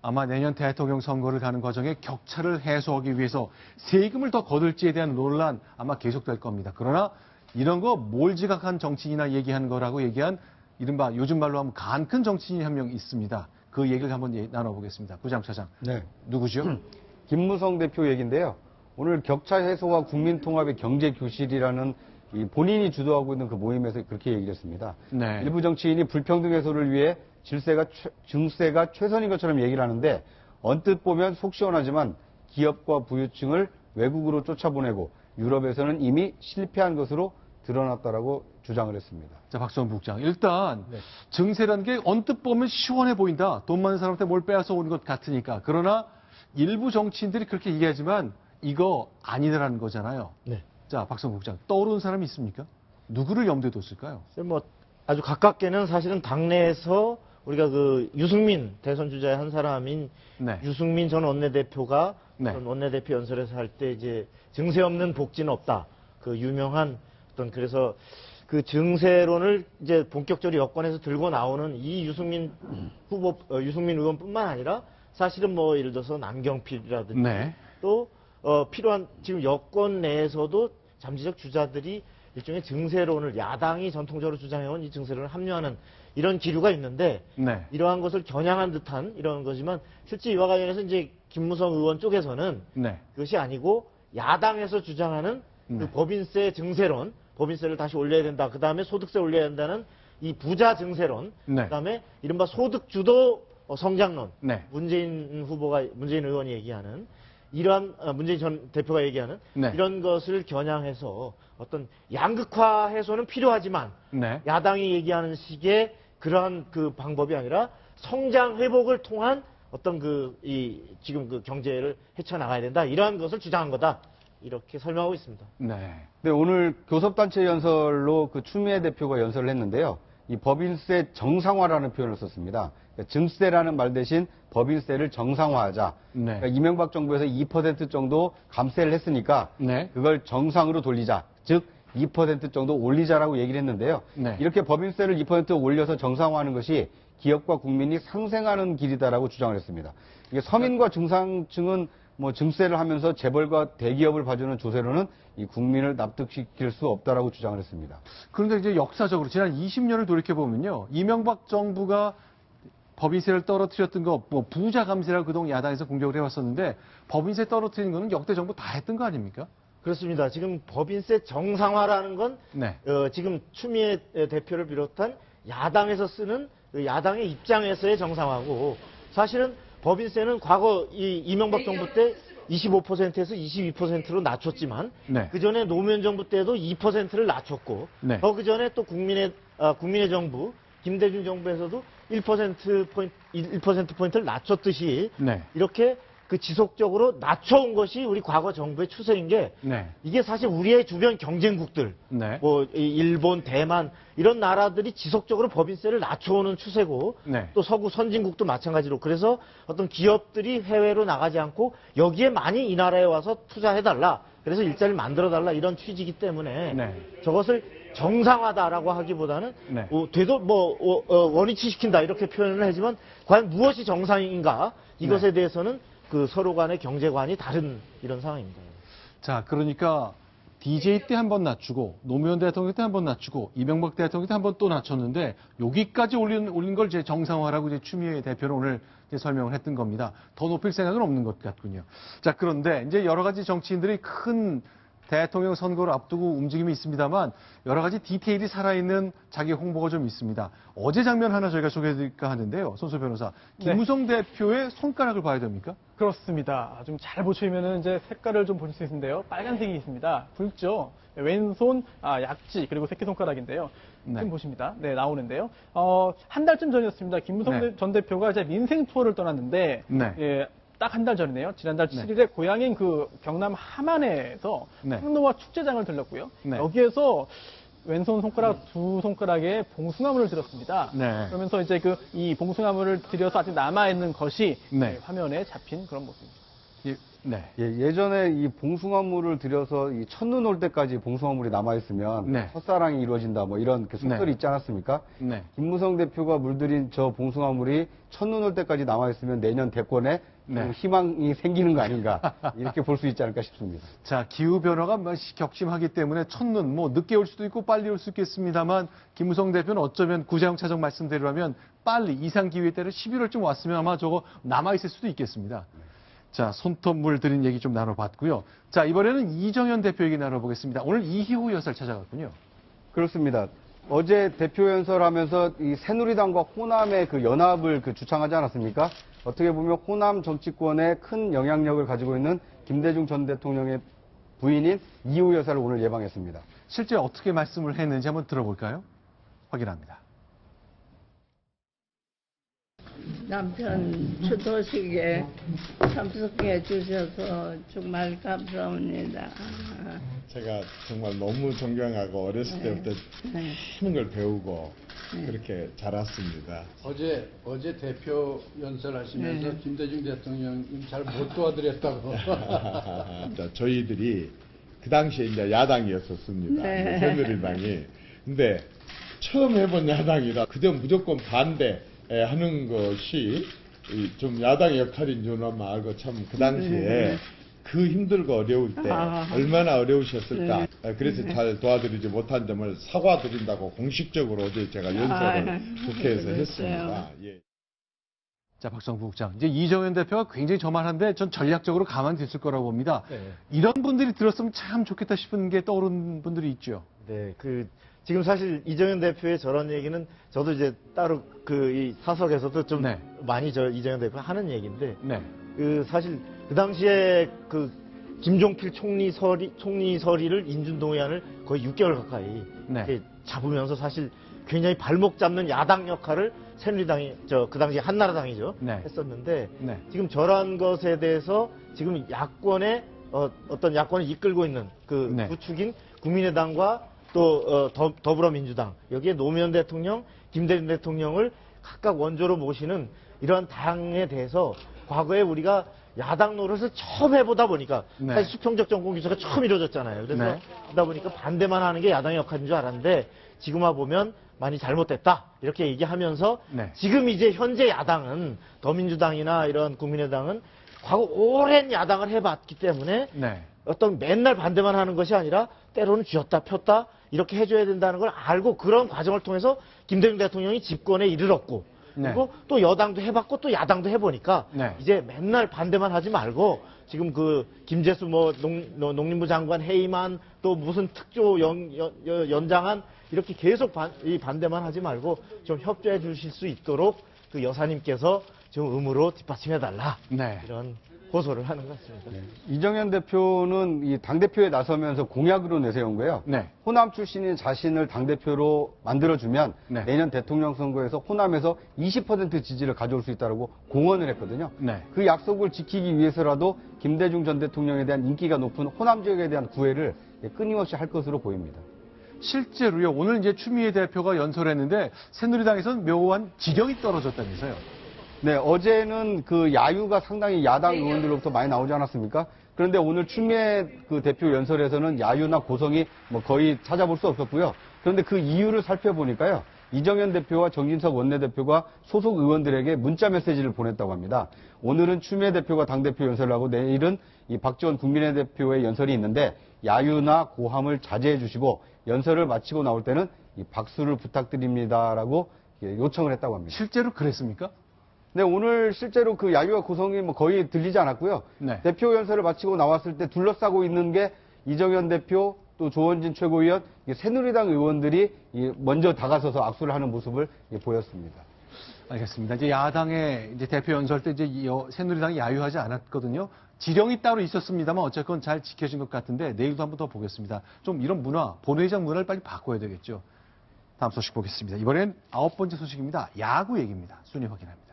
아마 내년 대통령 선거를 가는 과정에 격차를 해소하기 위해서 세금을 더 거둘지에 대한 논란 아마 계속될 겁니다. 그러나 이런 거 몰지각한 정치인이나 얘기하는 거라고 얘기한 이른바 요즘 말로 하면 간 큰 정치인이 한 명 있습니다. 그 얘기를 한번 나눠보겠습니다. 구장차장. 네. 누구죠? 김무성 대표 얘기인데요. 오늘 격차 해소와 국민통합의 경제교실이라는 본인이 주도하고 있는 그 모임에서 그렇게 얘기를 했습니다. 네. 일부 정치인이 불평등 해소를 위해 증세가 최선인 것처럼 얘기를 하는데 언뜻 보면 속 시원하지만 기업과 부유층을 외국으로 쫓아보내고 유럽에서는 이미 실패한 것으로 드러났다라고 주장을 했습니다. 자, 박수원 국장. 일단 네. 증세라는 게 언뜻 보면 시원해 보인다. 돈 많은 사람한테 뭘 빼앗아 오는 것 같으니까. 그러나 일부 정치인들이 그렇게 얘기하지만 이거 아니라는 거잖아요. 네. 자, 박수원 국장. 떠오르는 사람이 있습니까? 누구를 염두에 뒀을까요? 뭐 아주 가깝게는 사실은 당내에서 우리가 그 유승민 대선 주자의 한 사람인 네. 유승민 전 원내대표가 네. 전 원내대표 연설에서 할 때 이제 증세 없는 복지는 없다. 그 유명한 어떤 그래서 그 증세론을 이제 본격적으로 여권에서 들고 나오는 이 유승민 후보, 유승민 의원뿐만 아니라 사실은 뭐 예를 들어서 남경필이라든지 네. 또 필요한 지금 여권 내에서도 잠재적 주자들이 일종의 증세론을 야당이 전통적으로 주장해온 이 증세론을 합류하는 이런 기류가 있는데 네. 이러한 것을 겨냥한 듯한 이런 거지만 실제 이와 관련해서 이제 김무성 의원 쪽에서는 네. 그것이 아니고 야당에서 주장하는 네. 그 법인세 증세론, 법인세를 다시 올려야 된다. 그 다음에 소득세 올려야 된다는 이 부자 증세론, 네. 그 다음에 이른바 소득주도 성장론, 네. 문재인 의원이 얘기하는 이러한 문재인 전 대표가 얘기하는 네. 이런 것을 겨냥해서 어떤 양극화 해소는 필요하지만 네. 야당이 얘기하는 식의 그러한 그 방법이 아니라 성장 회복을 통한 어떤 지금 그 경제를 헤쳐나가야 된다. 이러한 것을 주장한 거다. 이렇게 설명하고 있습니다. 네. 네, 오늘 교섭단체 연설로 그 추미애 대표가 연설을 했는데요. 이 법인세 정상화라는 표현을 썼습니다. 그러니까 증세라는 말 대신 법인세를 정상화하자. 네. 그러니까 이명박 정부에서 2% 정도 감세를 했으니까 네. 그걸 정상으로 돌리자. 즉 2% 정도 올리자라고 얘기를 했는데요. 네. 이렇게 법인세를 2% 올려서 정상화하는 것이 기업과 국민이 상생하는 길이다라고 주장을 했습니다. 이게 서민과 중상층은 뭐 증세를 하면서 재벌과 대기업을 봐주는 조세로는 이 국민을 납득시킬 수 없다라고 주장을 했습니다. 그런데 이제 역사적으로 지난 20년을 돌이켜보면요. 이명박 정부가 법인세를 떨어뜨렸던 거, 뭐 부자 감세라고 그동안 야당에서 공격을 해왔었는데 법인세 떨어뜨리는 거는 역대 정부 다 했던 거 아닙니까? 그렇습니다. 지금 법인세 정상화라는 건 네. 지금 추미애 대표를 비롯한 야당에서 쓰는 그 야당의 입장에서의 정상화고 사실은 법인세는 과거 이명박 정부 때 25%에서 22%로 낮췄지만 네. 그 전에 노무현 정부 때도 2%를 낮췄고 네. 그 전에 또 국민의 정부 김대중 정부에서도 1%포인트를 낮췄듯이 네. 이렇게 그 지속적으로 낮춰온 것이 우리 과거 정부의 추세인 게 네. 이게 사실 우리의 주변 경쟁국들 네. 뭐 일본, 대만 이런 나라들이 지속적으로 법인세를 낮춰오는 추세고 네. 또 서구 선진국도 마찬가지로 그래서 어떤 기업들이 해외로 나가지 않고 여기에 많이 이 나라에 와서 투자해달라 그래서 일자리를 만들어달라 이런 취지이기 때문에 네. 저것을 정상화다라고 하기보다는 네. 되도 원위치 시킨다 이렇게 표현을 하지만 과연 무엇이 정상인가 이것에 네. 대해서는 그 서로 간의 경제관이 다른 이런 상황입니다. 자, 그러니까 DJ 때 한 번 낮추고 노무현 대통령 때 한 번 낮추고 이명박 대통령 때 한 번 또 낮췄는데 여기까지 올린 걸 이제 정상화라고 이제 추미애 대표는 오늘 이제 설명을 했던 겁니다. 더 높일 생각은 없는 것 같군요. 자, 그런데 이제 여러 가지 정치인들이 큰 대통령 선거를 앞두고 움직임이 있습니다만 여러 가지 디테일이 살아있는 자기 홍보가 좀 있습니다. 어제 장면 하나 저희가 소개해드릴까 하는데요. 손수 변호사, 김무성 대표의 손가락을 봐야 됩니까? 그렇습니다. 좀 잘 보시면은 이제 색깔을 좀 보실 수 있는데요. 빨간색이 있습니다. 붉죠. 왼손, 약지, 그리고 새끼손가락인데요. 네. 지금 보십니다. 네, 나오는데요. 한 달쯤 전이었습니다. 김무성 네. 전 대표가 이제 민생 투어를 떠났는데, 네. 예, 딱 한 달 전이네요. 지난달 네. 7일에 고향인 그 경남 함안에서 네. 항로와 축제장을 들렸고요. 네. 여기에서 왼손 손가락 두 손가락에 봉숭아물을 들었습니다. 네. 그러면서 이제 이 봉숭아물을 들여서 아직 남아있는 것이 네. 화면에 잡힌 그런 모습입니다. 네. 예전에 이 봉숭아물을 들여서 이 첫눈 올 때까지 봉숭아물이 남아있으면 네. 첫사랑이 이루어진다 뭐 이런 그 속설이 네. 있지 않았습니까? 네. 김무성 대표가 물들인 저 봉숭아물이 첫눈 올 때까지 남아있으면 내년 대권에 네. 좀 희망이 생기는 거 아닌가 이렇게 볼 수 있지 않을까 싶습니다. 자, 기후변화가 격심하기 때문에 첫눈, 뭐, 늦게 올 수도 있고 빨리 올 수 있겠습니다만, 김무성 대표는 어쩌면 구자영 차장 말씀대로라면 빨리 이상기후에 따라 11월쯤 왔으면 아마 저거 남아있을 수도 있겠습니다. 자, 손톱물 들인 얘기 좀 나눠봤고요. 자, 이번에는 이정현 대표 얘기 나눠보겠습니다. 오늘 이희호 여사를 찾아갔군요. 그렇습니다. 어제 대표 연설하면서 이 새누리당과 호남의 그 연합을 주창하지 않았습니까? 어떻게 보면 호남 정치권에 큰 영향력을 가지고 있는 김대중 전 대통령의 부인인 이희호 여사를 오늘 예방했습니다. 실제 어떻게 말씀을 했는지 한번 들어볼까요? 확인합니다. 남편 추도식에 참석해 주셔서 정말 감사합니다. 제가 정말 너무 존경하고 어렸을 때부터 네. 많은 걸 배우고 그렇게 자랐습니다. 어제 대표 연설하시면서 김대중 대통령님 잘 못 도와드렸다고. 자, 저희들이 그 당시에 이제 야당이었었습니다. 네. 새누리당이. 근데 처음 해본 야당이라 그때 무조건 반대하는 것이 좀 야당의 역할인 줄만 알고 참 그 당시에 그 힘들고 어려울 때 얼마나 어려우셨을까. 그래서 잘 도와드리지 못한 점을 사과드린다고 공식적으로 어제 제가 연설을 국회에서 했습니다. 예. 자, 박성부 국장. 이제 이정현 대표가 굉장히 저만한데 전 전략적으로 가만히 있을 거라고 봅니다. 이런 분들이 들었으면 참 좋겠다 싶은 게 떠오르는 분들이 있죠. 네, 지금 사실 이정현 대표의 저런 얘기는 저도 이제 따로 이 사석에서도 좀 네. 많이 이정현 대표가 하는 얘기인데, 네. 사실 그 당시에 김종필 총리 서리를 인준동의안을 거의 6개월 가까이 네. 이렇게 잡으면서 사실 굉장히 발목 잡는 야당 역할을 새누리당이 그 당시 한나라당이죠. 네. 했었는데 네. 지금 저런 것에 대해서 지금 야권의 어떤 야권을 이끌고 있는 네. 구축인 국민의당과 또 더불어민주당 여기에 노무현 대통령, 김대중 대통령을 각각 원조로 모시는 이러한 당에 대해서 과거에 우리가 야당 노릇을 처음 해보다 보니까 네. 사실 수평적 정권 기조가 처음 이루어졌잖아요. 그래서 네. 그러다 보니까 반대만 하는 게 야당의 역할인 줄 알았는데 지금 와 보면 많이 잘못됐다 이렇게 얘기하면서 네. 지금 이제 현재 야당은 더민주당이나 이런 국민의당은 과거 오랜 야당을 해봤기 때문에 네. 어떤 맨날 반대만 하는 것이 아니라 때로는 쥐었다 폈다 이렇게 해줘야 된다는 걸 알고 그런 과정을 통해서 김대중 대통령이 집권에 이르렀고 네. 그리고 또 여당도 해봤고 또 야당도 해보니까 네. 이제 맨날 반대만 하지 말고 지금 김재수 농림부 장관 해임안 또 무슨 특조 연장안 이렇게 계속 반대만 하지 말고 좀 협조해 주실 수 있도록 그 여사님께서 좀 의무로 뒷받침해달라 네. 이런 호소를 하는 것 같습니다. 이정현 대표는 이 당대표에 나서면서 공약으로 내세운 거예요. 네. 호남 출신인 자신을 당대표로 만들어주면 네. 내년 대통령 선거에서 호남에서 20% 지지를 가져올 수 있다고 공언을 했거든요. 네. 그 약속을 지키기 위해서라도 김대중 전 대통령에 대한 인기가 높은 호남 지역에 대한 구애를 끊임없이 할 것으로 보입니다. 실제로요, 오늘 이제 추미애 대표가 연설했는데 새누리당에서는 묘한 지령이 떨어졌다면서요. 네, 어제는 그 야유가 상당히 야당 의원들로부터 많이 나오지 않았습니까? 그런데 오늘 추미애 대표 연설에서는 야유나 고성이 거의 찾아볼 수 없었고요. 그런데 그 이유를 살펴보니까요. 이정현 대표와 정진석 원내대표가 소속 의원들에게 문자 메시지를 보냈다고 합니다. 오늘은 추미애 대표가 당대표 연설을 하고 내일은 이 박지원 국민의 대표의 연설이 있는데 야유나 고함을 자제해 주시고 연설을 마치고 나올 때는 이 박수를 부탁드립니다라고 요청을 했다고 합니다. 실제로 그랬습니까? 네, 오늘 실제로 그 야유와 고성이 거의 들리지 않았고요. 네. 대표 연설을 마치고 나왔을 때 둘러싸고 있는 게 이정현 대표 또 조원진 최고위원, 새누리당 의원들이 먼저 다가서서 악수를 하는 모습을 보였습니다. 알겠습니다. 이제 야당의 이제 대표 연설 때 이제 새누리당이 야유하지 않았거든요. 지령이 따로 있었습니다만 어쨌건 잘 지켜진 것 같은데 내일도 한번 더 보겠습니다. 좀 이런 본회의장 문화를 빨리 바꿔야 되겠죠. 다음 소식 보겠습니다. 이번엔 9번째 소식입니다. 야구 얘기입니다. 순위 확인합니다.